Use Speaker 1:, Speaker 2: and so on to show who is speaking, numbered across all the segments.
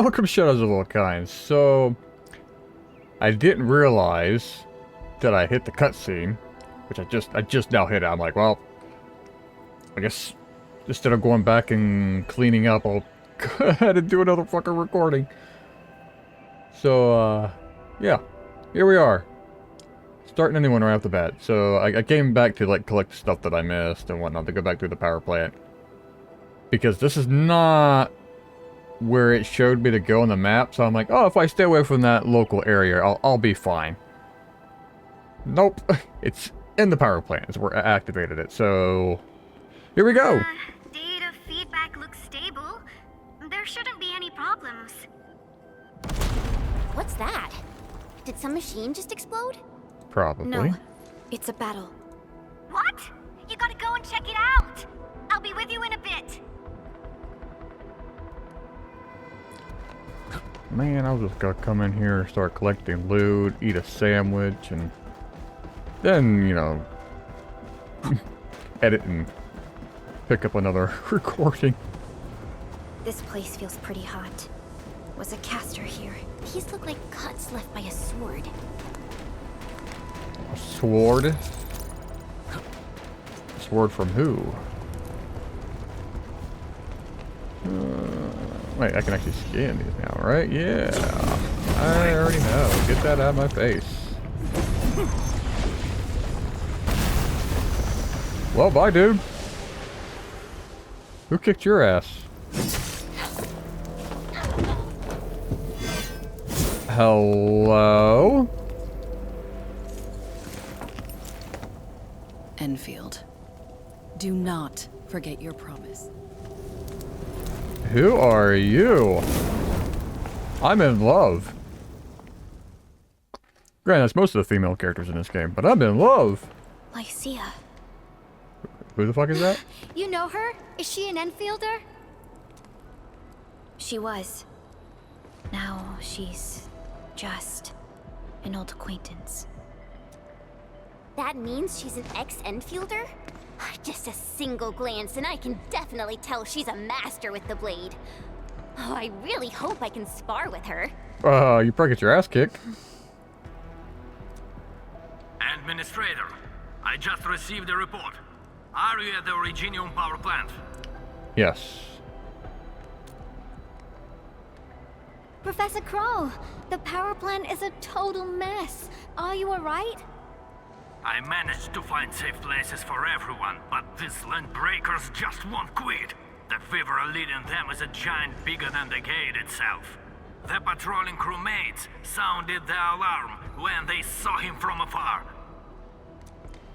Speaker 1: Welcome, Shadows of all kinds. So, I didn't realize that I hit the cutscene, which I just now hit it. I'm like, well, I guess instead of going back and cleaning up, I'll go ahead and do another fucking recording. So, yeah, here we are. Starting anyone right off the bat. So, I came back to, like, collect the stuff that I missed and whatnot to go back to the power plant. Because this is not where it showed me to go on the map, so I'm like, oh, if I stay away from that local area, I'll be fine. Nope. It's in the power plant is where I activated it, so here we go.
Speaker 2: Data feedback looks stable. There shouldn't be any problems.
Speaker 3: What's that? Did some machine just explode?
Speaker 1: Probably.
Speaker 3: No, it's a battle.
Speaker 2: What? You gotta go and check it out. I'll be with you in a bit.
Speaker 1: Man, I was just gonna come in here, start collecting loot, eat a sandwich, and then, you know, edit and pick up another recording.
Speaker 3: This place feels pretty hot. Was a caster here? These look like cuts left by a sword.
Speaker 1: A sword? A sword from who? Wait, I can actually scan these now, right? Yeah. I already know. Get that out of my face. Well, bye, dude. Who kicked your ass? Hello?
Speaker 4: Enfield, do not forget your promise.
Speaker 1: Who are you? I'm in love. Granted, that's most of the female characters in this game, but I'm in love.
Speaker 3: Lycia.
Speaker 1: Who the fuck is that?
Speaker 3: You know her? Is she an Enfielder? She was. Now she's just an old acquaintance. That means she's an ex-Enfielder? Just a single glance and I can definitely tell she's a master with the blade. Oh, I really hope I can spar with her.
Speaker 1: You probably get your ass kicked.
Speaker 5: Administrator, I just received a report. Are you at the Originium power plant?
Speaker 1: Yes.
Speaker 3: Professor Crow, the power plant is a total mess. Are you alright?
Speaker 5: I managed to find safe places for everyone, but these land breakers just won't quit. The fever leading them is a giant bigger than the gate itself. The patrolling crewmates sounded the alarm when they saw him from afar.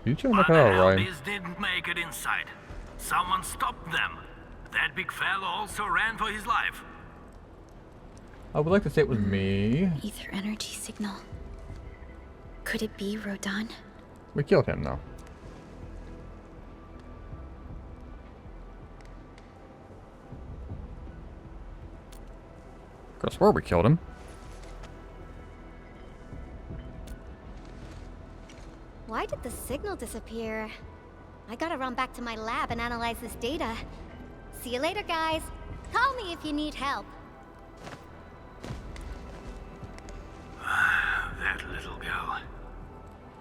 Speaker 1: You trying to
Speaker 5: But
Speaker 1: make
Speaker 5: the
Speaker 1: it out, right?
Speaker 5: Helbies didn't make it inside. Someone stopped them. That big fellow also ran for his life.
Speaker 1: I would like to say it was me.
Speaker 3: Ether energy signal. Could it be Rodan?
Speaker 1: We killed him, though. I swear we killed him.
Speaker 3: Why did the signal disappear? I gotta run back to my lab and analyze this data. See you later, guys. Call me if you need help.
Speaker 5: That little girl.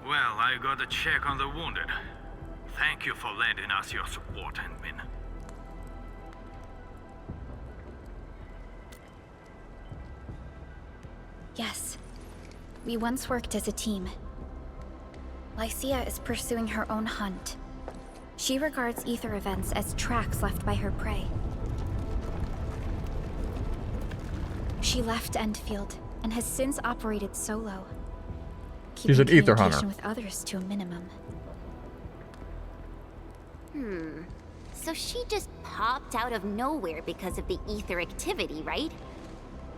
Speaker 5: Well, I got a check on the wounded. Thank you for lending us your support, Endmin.
Speaker 3: Yes. We once worked as a team. Lycia is pursuing her own hunt. She regards ether events as tracks left by her prey. She left Endfield and has since operated solo.
Speaker 1: She's an ether hunter.
Speaker 3: Communication with others to a minimum. So she just popped out of nowhere because of the ether activity, right?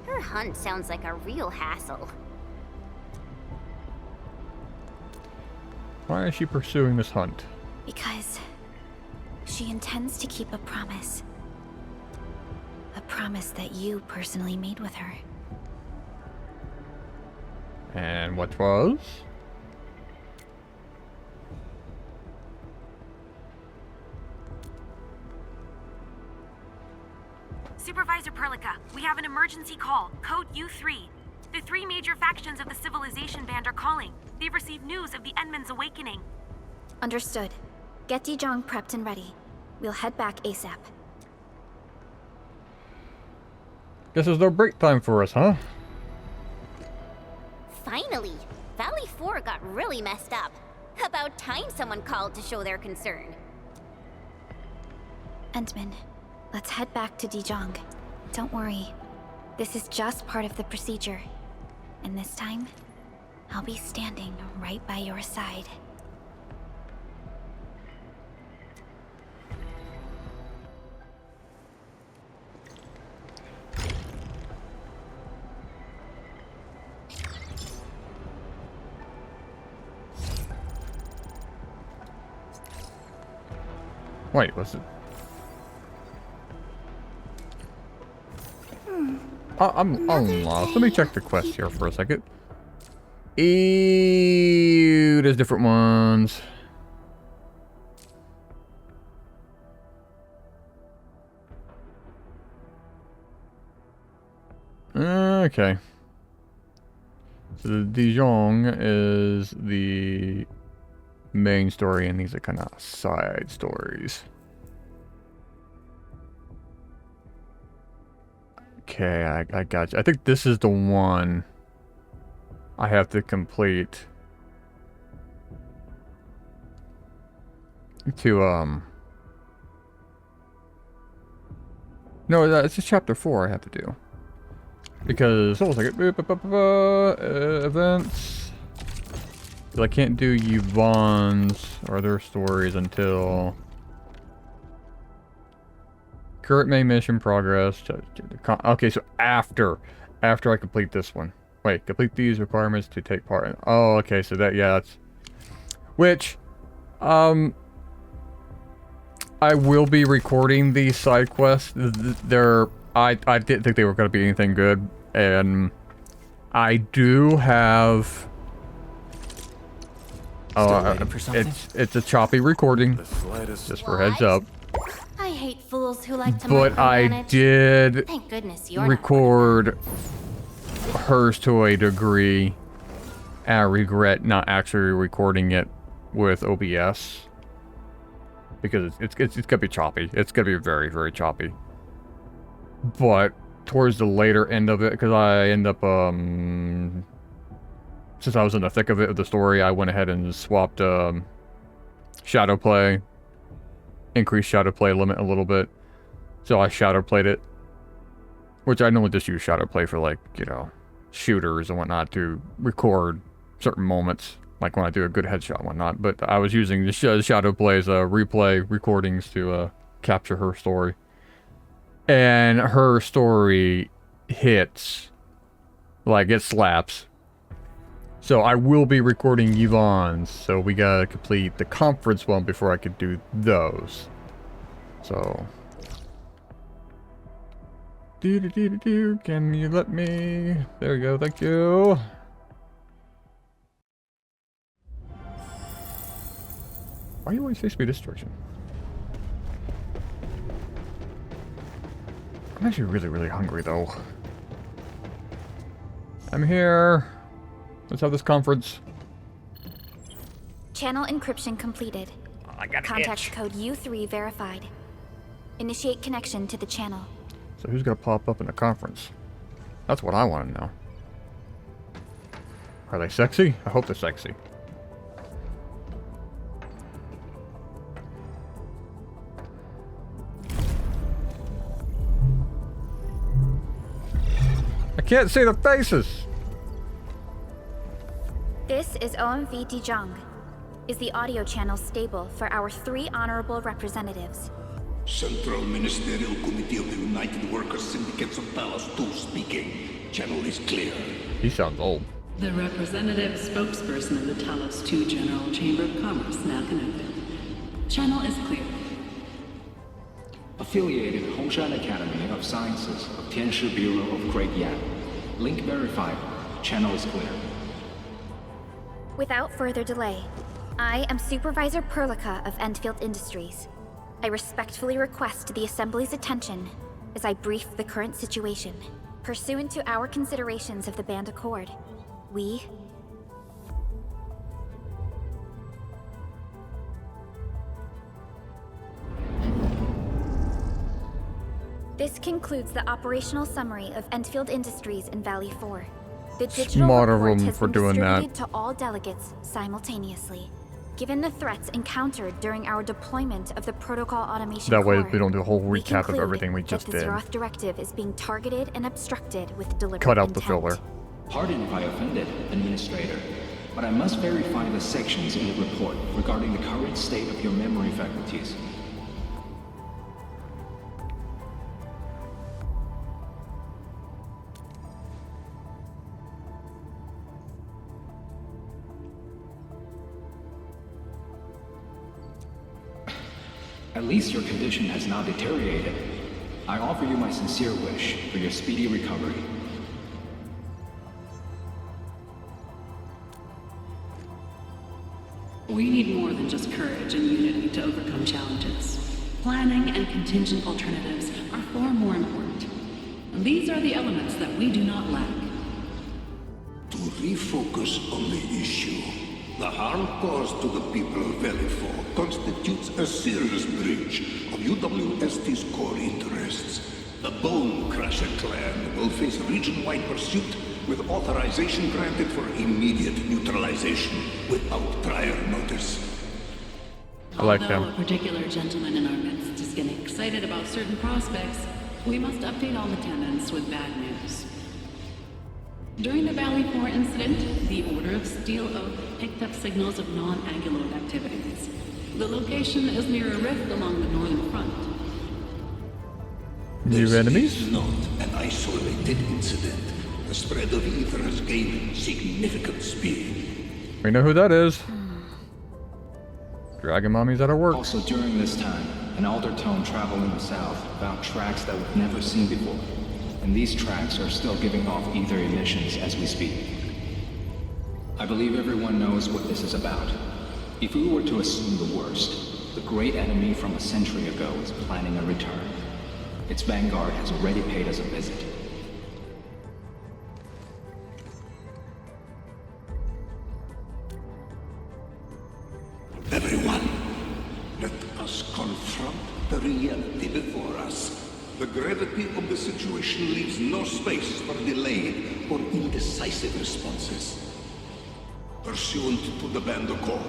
Speaker 3: Her hunt sounds like a real hassle.
Speaker 1: Why is she pursuing this hunt?
Speaker 3: Because she intends to keep a promise. A promise that you personally made with her.
Speaker 1: And what was?
Speaker 6: Supervisor Perlica, we have an emergency call, code U3. The 3 major factions of the Civilization Band are calling. They've received news of the Endmin's awakening.
Speaker 3: Understood. Get Dijiang prepped and ready. We'll head back ASAP.
Speaker 1: Guess there's no break time for us, huh?
Speaker 3: Finally! Valley 4 got really messed up. About time someone called to show their concern. Endmin, let's head back to Dijiang. Don't worry. This is just part of the procedure. And this time, I'll be standing right by your side.
Speaker 1: Wait, what's it? I'm lost. Let me check the quest here for a second. Ew, there's different ones. Okay. So the Dijiang is the main story, and these are kind of side stories. Okay, I got you. I think this is the one I have to complete to, no, it's just chapter 4 I have to do. Because, hold on a second, events. I can't do Yvonne's or their stories until current main mission progress. Okay, so after I complete this one. Wait, complete these requirements to take part in. Oh, okay, so that, yeah, that's... Which, I will be recording these side quests. I didn't think they were going to be anything good, and I do have... Oh, it's a choppy recording, just for heads up.
Speaker 3: I hate fools who like to
Speaker 1: But I
Speaker 3: micromanage.
Speaker 1: did
Speaker 3: Thank goodness you're
Speaker 1: record hers to a degree. I regret not actually recording it with OBS. Because it's gonna be choppy. It's gonna be very, very choppy. But towards the later end of it, because I end up, since I was in the thick of it, of the story, I went ahead and swapped, shadow play. Increased shadow play limit a little bit. So I shadow played it. Which I normally just use shadow play for, like, you know, shooters and whatnot to record certain moments. Like when I do a good headshot and whatnot. But I was using the shadow plays, replay recordings to, capture her story. And her story hits. Like, it slaps. So I will be recording Yvonne's, so we gotta complete the conference one before I could do those. So... Can you let me... There you go, thank you. Why are you always facing me this direction? I'm actually really, really hungry, though. I'm here. Let's have this conference.
Speaker 3: Channel encryption completed.
Speaker 1: I got
Speaker 3: Contact code U3 verified. Initiate connection to the channel.
Speaker 1: So who's gonna pop up in the conference? That's what I want to know. Are they sexy? I hope they're sexy. I can't see the faces!
Speaker 3: This is OMV Dijiang. Is the audio channel stable for our 3 honorable representatives?
Speaker 7: Central Ministerial Committee of the United Workers Syndicates of Talos 2 speaking. Channel is clear.
Speaker 1: He sounds old.
Speaker 8: The representative spokesperson of the Talos 2 General Chamber of Commerce now connected. Channel is clear.
Speaker 9: Affiliated Hongshan Academy of Sciences of Tianshi Bureau of Craig Yan. Link verified. Channel is clear.
Speaker 3: Without further delay, I am Supervisor Perlica of Endfield Industries. I respectfully request the Assembly's attention as I brief the current situation. Pursuant to our considerations of the Band Accord, we... This concludes the operational summary of Endfield Industries in Valley 4. The digital
Speaker 1: Smarter
Speaker 3: report
Speaker 1: room
Speaker 3: has
Speaker 1: for
Speaker 3: been
Speaker 1: doing that.
Speaker 3: distributed to all delegates simultaneously. Given the threats encountered during our deployment of the protocol automation
Speaker 1: That way
Speaker 3: core,
Speaker 1: we don't do a whole
Speaker 3: we
Speaker 1: recap of
Speaker 3: conclude
Speaker 1: everything we just
Speaker 3: that the
Speaker 1: did.
Speaker 3: Zeroth directive is being targeted and obstructed with deliberate
Speaker 1: Cut out the
Speaker 3: intent.
Speaker 1: filler.
Speaker 9: Pardon if I offended, Administrator, but I must verify the sections in the report regarding the current state of your memory faculties. At least your condition has not deteriorated. I offer you my sincere wish for your speedy recovery.
Speaker 8: We need more than just courage and unity to overcome challenges. Planning and contingent alternatives are far more important. These are the elements that we do not lack.
Speaker 7: To refocus on the issue, the harm caused to the people of Valley 4 constitutes a serious breach of UWST's core interests. The Bone Crusher clan will face region-wide pursuit with authorization granted for immediate neutralization without prior notice.
Speaker 1: I like
Speaker 8: Although
Speaker 1: them.
Speaker 8: a particular gentleman in our midst is getting excited about certain prospects, we must update all attendants with bad news. During the Valley 4 incident, the Order of Steel Oak picked up signals of non-Anguloid activities. The location is near a rift along the northern front.
Speaker 1: New
Speaker 7: This
Speaker 1: enemies?
Speaker 7: is not an isolated incident. The spread of ether has gained significant speed.
Speaker 1: We know who that is. Dragon Mommy's at her work.
Speaker 9: Also during this time, an Aldertone traveling south found tracks that we've never seen before. And these tracks are still giving off ether emissions as we speak. I believe everyone knows what this is about. If we were to assume the worst, the great enemy from a century ago is planning a return. Its vanguard has already paid us a visit.
Speaker 7: Everyone, let us confront the reality before us. The gravity of the situation leaves no space for delayed or indecisive responses. Pursuant to the Band Accord,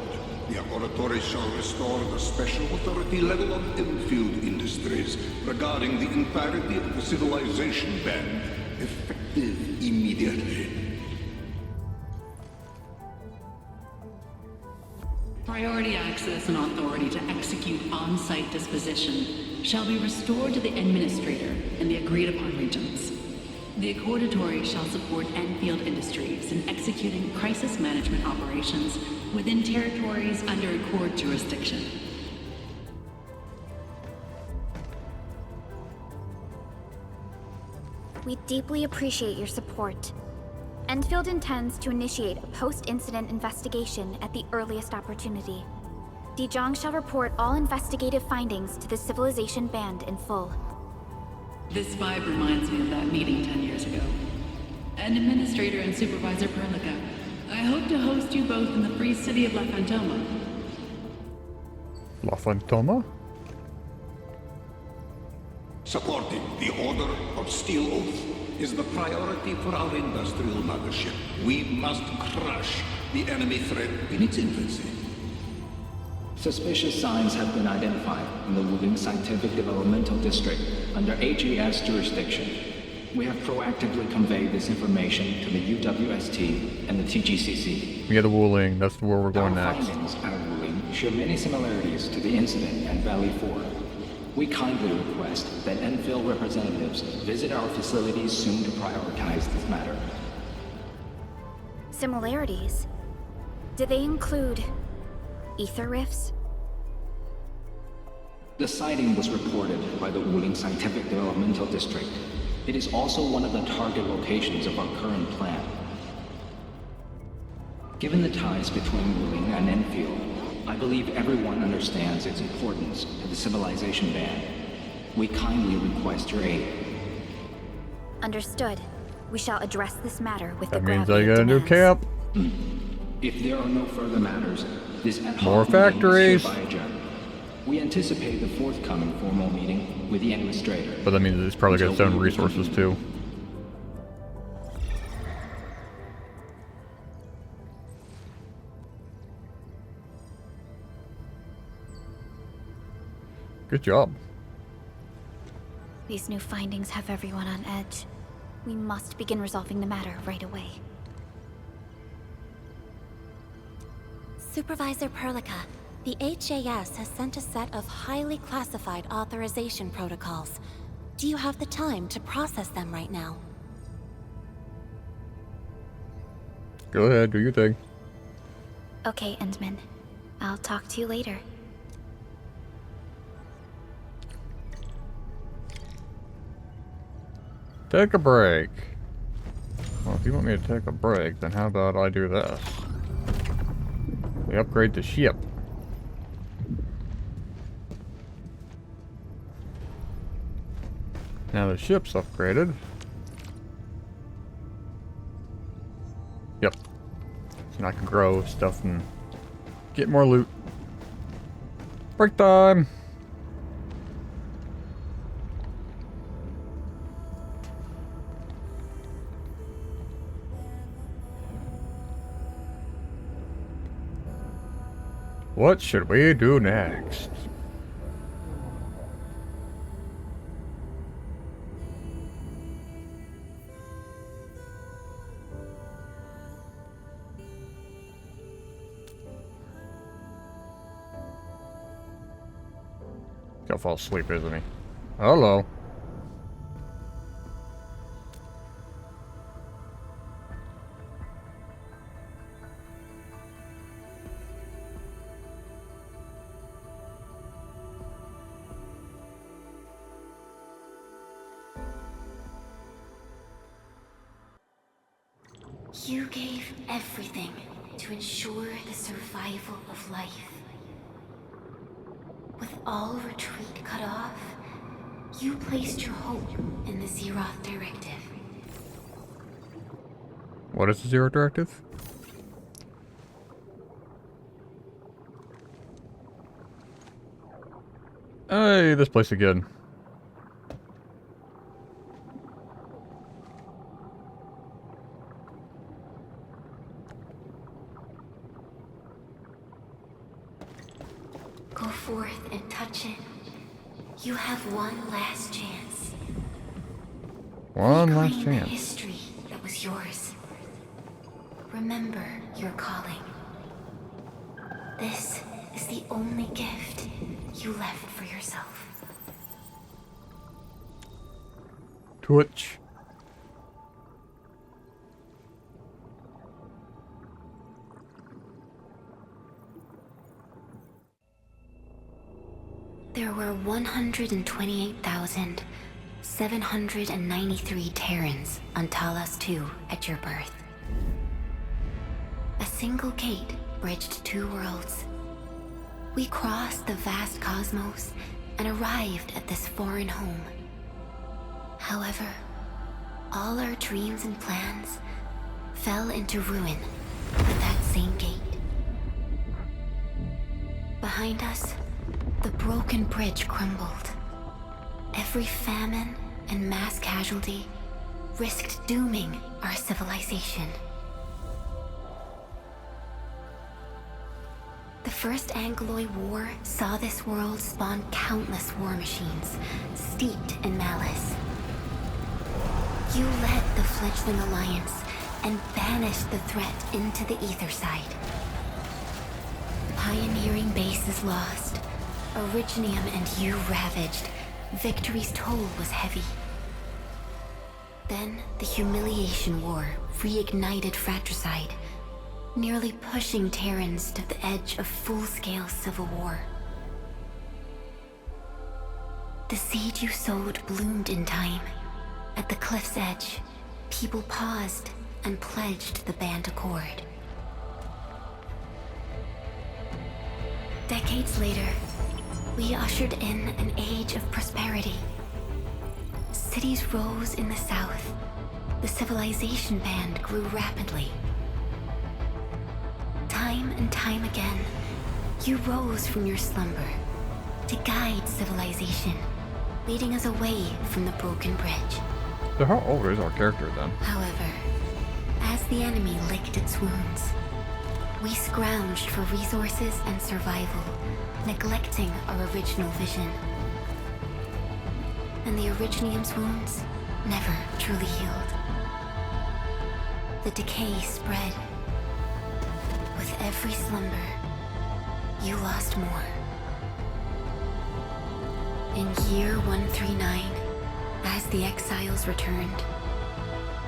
Speaker 7: the Laboratory shall restore the special authority level of Endfield Industries regarding the entirety of the civilization band, effective immediately.
Speaker 8: Priority access and authority to execute on-site disposition shall be restored to the Administrator in the agreed-upon regions. The Accordatory shall support Endfield Industries in executing crisis management operations within territories under Accord jurisdiction.
Speaker 3: We deeply appreciate your support. Endfield intends to initiate a post-incident investigation at the earliest opportunity. Dijiang shall report all investigative findings to the Civilization Band in full.
Speaker 8: This vibe reminds me of that meeting 10 years ago. Administrator and Supervisor Perlica, I hope to host you both in the free city of La Fantoma.
Speaker 1: La Fantoma?
Speaker 7: Supporting the Order of Steel Oath is the priority for our industrial mothership. We must crush the enemy threat in its infancy.
Speaker 9: Suspicious signs have been identified in the Wuling Scientific Developmental District under HES jurisdiction. We have proactively conveyed this information to the UWST and the TGCC.
Speaker 1: Yeah, the Wuling. That's where we're going
Speaker 9: Our
Speaker 1: next.
Speaker 9: findings at Wuling show many similarities to the incident at Valley 4. We kindly request that Endfield representatives visit our facilities soon to prioritize this matter.
Speaker 3: Similarities? Do they include ether rifts?
Speaker 9: The sighting was reported by the Wuling Scientific Developmental District. It is also one of the target locations of our current plan. Given the ties between Wuling and Endfield, I believe everyone understands its importance to the Civilization Band. We kindly request your aid.
Speaker 3: Understood. We shall address this matter with the
Speaker 1: That means
Speaker 3: gravity
Speaker 1: I
Speaker 3: it
Speaker 1: got a new
Speaker 3: demands.
Speaker 1: camp.
Speaker 9: If there are no further matters, this ad hoc
Speaker 1: More
Speaker 9: meeting is
Speaker 1: factories.
Speaker 9: hereby adjourned. We anticipate the forthcoming formal meeting with the administrator.
Speaker 1: But that means it's probably got its own resources too. Good job.
Speaker 3: These new findings have everyone on edge. We must begin resolving the matter right away.
Speaker 10: Supervisor Perlica, the HAS has sent a set of highly classified authorization protocols. Do you have the time to process them right now?
Speaker 1: Go ahead, do your thing.
Speaker 3: Okay, Endmin. I'll talk to you later.
Speaker 1: Take a break. Well, if you want me to take a break, then how about I do this? We upgrade the ship. Now the ship's upgraded. Yep. So I can grow stuff and get more loot. Break time! What should we do next? He'll fall asleep, isn't he? Hello.
Speaker 10: You gave everything to ensure the survival of life. With all retreat cut off, you placed your hope in the Zeroth Directive.
Speaker 1: What is the Zero Directive? Hey, this place again.
Speaker 10: Go forth and touch it. You have one last chance.
Speaker 1: One last
Speaker 10: Reclaim the
Speaker 1: chance.
Speaker 10: history that was yours. Remember your calling. This is the only gift you left for yourself.
Speaker 1: Twitch.
Speaker 10: There were 128,793 Terrans on Talos 2 at your birth. A single gate bridged two worlds. We crossed the vast cosmos and arrived at this foreign home. However, all our dreams and plans fell into ruin at that same gate. Behind us, the broken bridge crumbled. Every famine and mass casualty risked dooming our civilization. The First Angloid War saw this world spawn countless war machines, steeped in malice. You led the fledgling alliance and banished the threat into the ether side. Pioneering bases lost, Originium and you ravaged. Victory's toll was heavy. Then the Humiliation War reignited fratricide, nearly pushing Terrans to the edge of full-scale civil war. The seed you sowed bloomed in time. At the cliff's edge, people paused and pledged the Band Accord. Decades later, We ushered in an age of prosperity. Cities rose in the south. The civilization band grew rapidly. Time and time again, you rose from your slumber to guide civilization, leading us away from the broken bridge.
Speaker 1: So how old is our character then?
Speaker 10: However, as the enemy licked its wounds, we scrounged for resources and survival, neglecting our original vision. And the Originium's wounds never truly healed. The decay spread. With every slumber, you lost more. In year 139, as the exiles returned,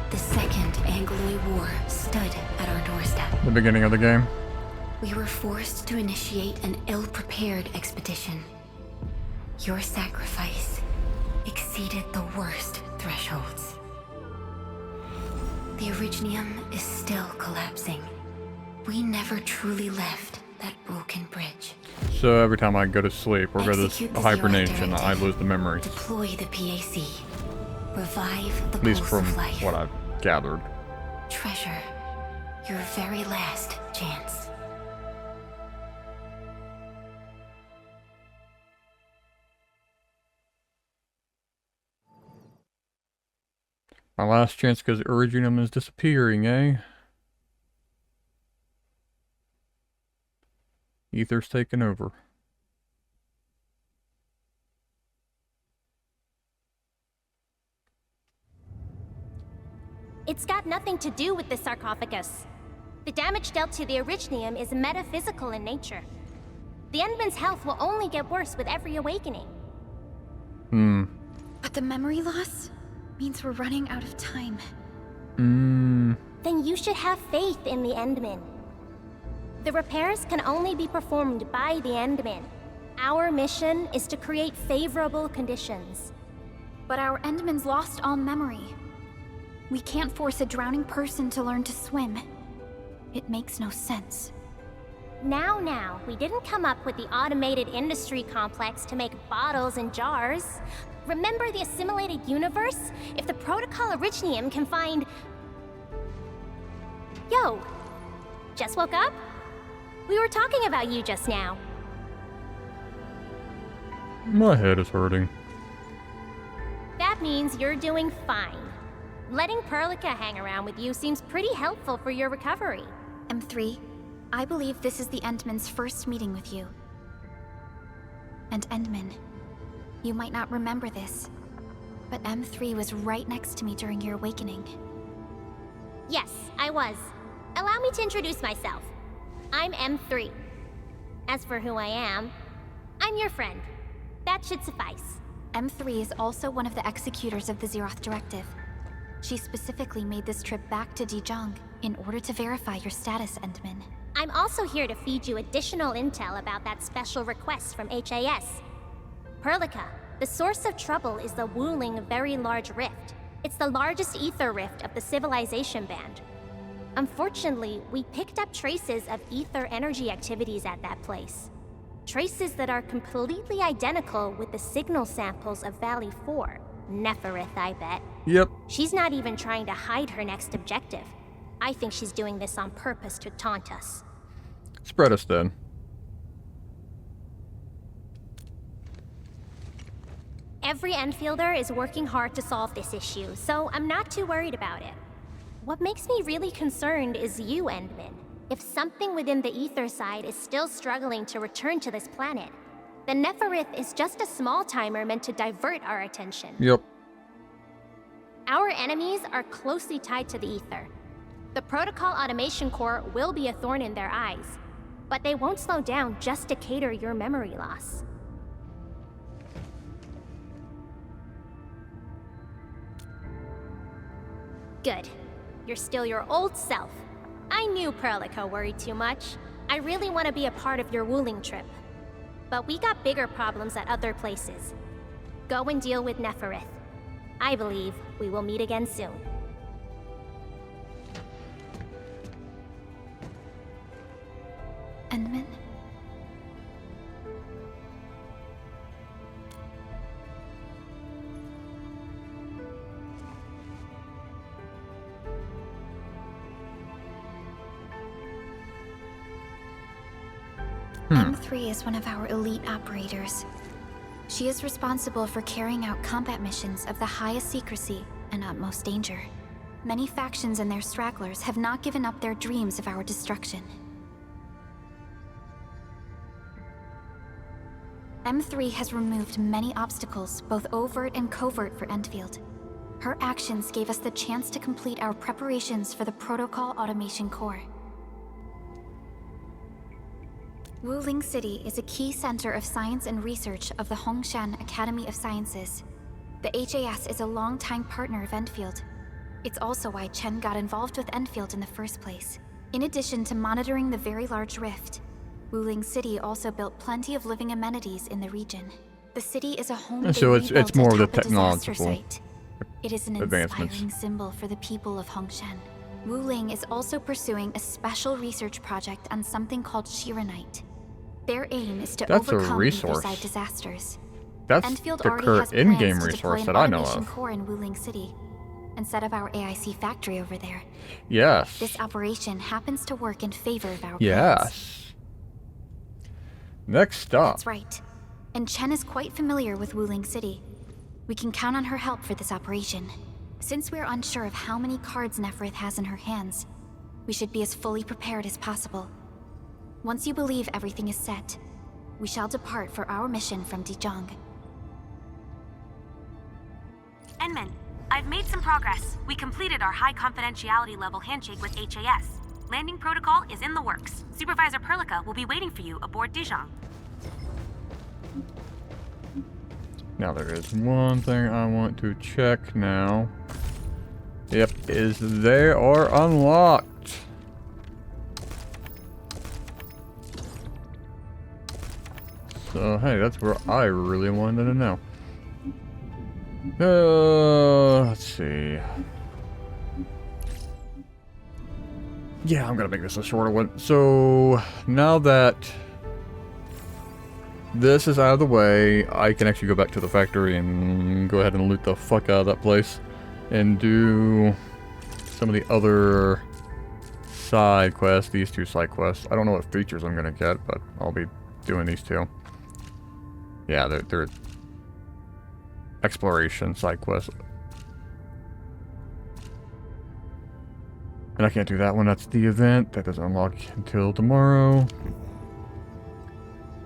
Speaker 10: the Second Angloid War stood at our doorstep.
Speaker 1: The beginning of the game.
Speaker 10: We were forced to initiate an ill-prepared expedition. Your sacrifice exceeded the worst thresholds. The Originium is still collapsing. We never truly left that broken bridge.
Speaker 1: So every time I go to sleep or go to
Speaker 10: Execute the
Speaker 1: hibernation,
Speaker 10: Zero
Speaker 1: I lose the memories.
Speaker 10: Deploy the PAC. Revive the
Speaker 1: At least
Speaker 10: pulse
Speaker 1: from
Speaker 10: of life.
Speaker 1: what I've gathered.
Speaker 10: Treasure your very last chance.
Speaker 1: My last chance because Originium is disappearing, eh? Ether's taken over.
Speaker 3: It's got nothing to do with the sarcophagus. The damage dealt to the Originium is metaphysical in nature. The Endmin's health will only get worse with every awakening.
Speaker 11: But the memory loss means we're running out of time.
Speaker 3: Then you should have faith in the Endmin. The repairs can only be performed by the Endmin. Our mission is to create favorable conditions.
Speaker 11: But our Endman's lost all memory. We can't force a drowning person to learn to swim. It makes no sense.
Speaker 3: Now, we didn't come up with the automated industry complex to make bottles and jars. Remember the assimilated universe? If the Protocol Originium can find... Yo! Just woke up? We were talking about you just now.
Speaker 1: My head is hurting.
Speaker 3: That means you're doing fine. Letting Perlica hang around with you seems pretty helpful for your recovery.
Speaker 11: M3, I believe this is the Endman's first meeting with you. And Endman, you might not remember this, but M3 was right next to me during your awakening.
Speaker 3: Yes, I was. Allow me to introduce myself. I'm M3. As for who I am, I'm your friend. That should suffice.
Speaker 11: M3 is also one of the executors of the Zeroth Directive. She specifically made this trip back to Dijiang in order to verify your status, Endmin.
Speaker 3: I'm also here to feed you additional intel about that special request from HAS. Perlica, the source of trouble is the Wuling Very Large Rift. It's the largest ether rift of the civilization band. Unfortunately, we picked up traces of ether energy activities at that place. Traces that are completely identical with the signal samples of Valley 4. Neferith, I bet.
Speaker 1: Yep.
Speaker 3: She's not even trying to hide her next objective. I think she's doing this on purpose to taunt us.
Speaker 1: Spread us then.
Speaker 3: Every Enfielder is working hard to solve this issue, so I'm not too worried about it. What makes me really concerned is you, Endmin. If something within the ether side is still struggling to return to this planet, then Neferith is just a small timer meant to divert our attention.
Speaker 1: Yep.
Speaker 3: Our enemies are closely tied to the ether. The Protocol Automation Core will be a thorn in their eyes, but they won't slow down just to cater your memory loss. Good. You're still your old self. I knew Perlica worried too much. I really want to be a part of your Wuling trip. But we got bigger problems at other places. Go and deal with Neferith. I believe we will meet again soon.
Speaker 11: Endmin? M3 is one of our elite operators. She is responsible for carrying out combat missions of the highest secrecy and utmost danger. Many factions and their stragglers have not given up their dreams of our destruction. M3 has removed many obstacles, both overt and covert, for Endfield. Her actions gave us the chance to complete our preparations for the Protocol Automation Core. Wuling City is a key center of science and research of the Hongshan Academy of Sciences. The HAS is a longtime partner of Endfield. It's also why Chen got involved with Endfield in the first place. In addition to monitoring the very large rift, Wuling City also built plenty of living amenities in the region. The city is a home.
Speaker 1: So it's more of the technological
Speaker 11: It is an inspiring symbol for the people of Hongshan. Wuling is also pursuing a special research project on something called Shiranite. Their aim is to overcome Etherside disasters.
Speaker 1: That's
Speaker 11: Endfield
Speaker 1: the current in-game resource that I know of.
Speaker 11: Core in Wuling City, and set up our AIC factory over there.
Speaker 1: Yes.
Speaker 11: This operation happens to work in favor of our plans.
Speaker 1: Yes. Next up.
Speaker 11: That's right. And Chen is quite familiar with Wuling City. We can count on her help for this operation. Since we're unsure of how many cards Neferith has in her hands, we should be as fully prepared as possible. Once you believe everything is set, we shall depart for our mission from Dijiang.
Speaker 6: Endmin, I've made some progress. We completed our high confidentiality level handshake with HAS. Landing protocol is in the works. Supervisor Perlica will be waiting for you aboard Dijiang.
Speaker 1: Now there is one thing I want to check now. Yep, is they are unlocked. So hey, that's where I really wanted to know. Let's see. Yeah, I'm gonna make this a shorter one. So now that this is out of the way, I can actually go back to the factory and go ahead and loot the fuck out of that place and do some of the other side quests, these two side quests. I don't know what features I'm gonna get, but I'll be doing these two. Yeah, they're exploration side quests. And I can't do that one, that's the event. That doesn't unlock until tomorrow.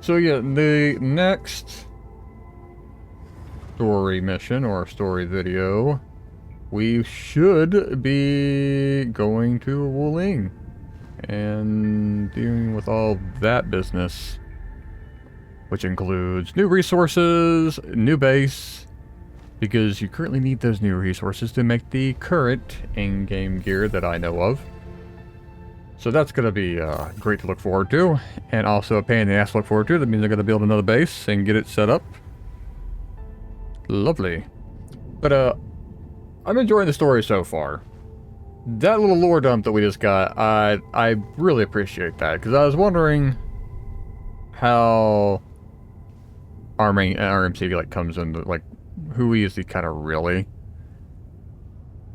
Speaker 1: So yeah, the next story mission or story video, we should be going to Wuling and dealing with all that business, which includes new resources, new base, because you currently need those new resources to make the current in-game gear that I know of. So that's going to be great to look forward to, and also a pain in the ass to look forward to. That means I'm going to build another base and get it set up. Lovely. But I'm enjoying the story so far. That little lore dump that we just got, I really appreciate that, because I was wondering how our main RMC like comes into like who is he kind of really,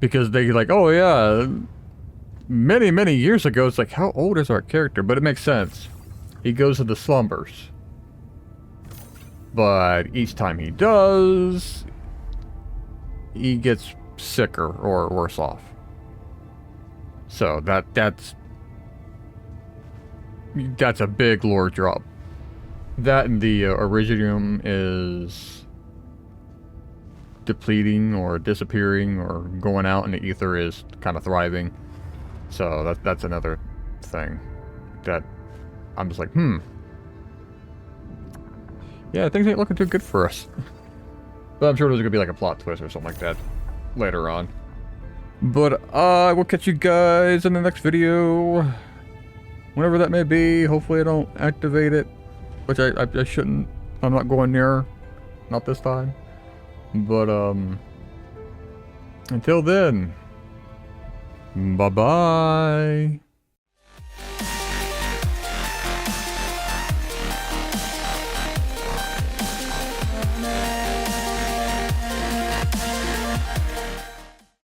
Speaker 1: because they like, oh yeah, many years ago. It's like, how old is our character? But it makes sense. He goes to the slumbers, but each time he does, he gets sicker or worse off. So that's a big lore drop. That and the Originium is depleting or disappearing or going out, and the ether is kind of thriving. So that's another thing that I'm just like, yeah, things ain't looking too good for us. But I'm sure there's gonna be like a plot twist or something like that later on. But I will catch you guys in the next video, whenever that may be. Hopefully I don't activate it, which I shouldn't. I'm not going near, not this time. But until then, bye bye.